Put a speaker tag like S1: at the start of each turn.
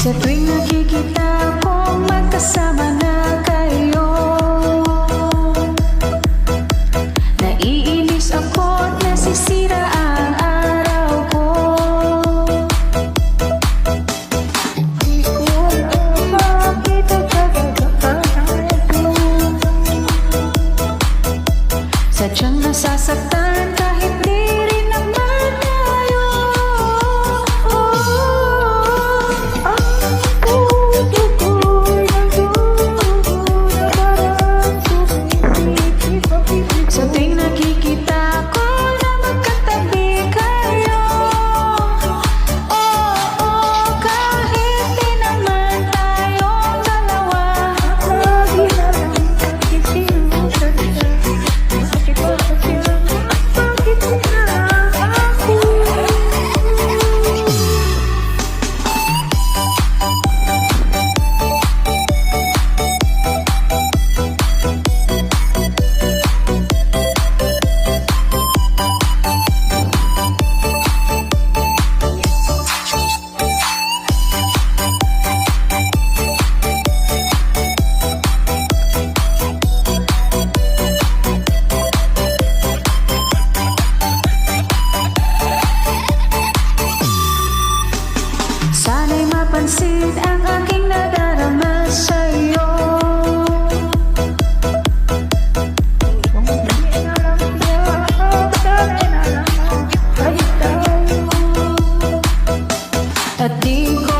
S1: Sa tuwing nakikita ko magkasama na kayo, naiinis ako at nasisira ang araw ko. Di ko alam bakit nagkakagahan ito. Sadyang nasasaktan kahit di rin naman tayo. Sa tuwing nakikita ko na magkatabi kayo, kahit di naman tayong dalawa. Lagi na lang nagkikisimutan siya. Bakit ba kasi lang, bakit mo na ako? Sana'y mapansin ang aking nadarama sa'yo. Kung hindi na lang siya, sana'y nalaman kahit tayo. At di ko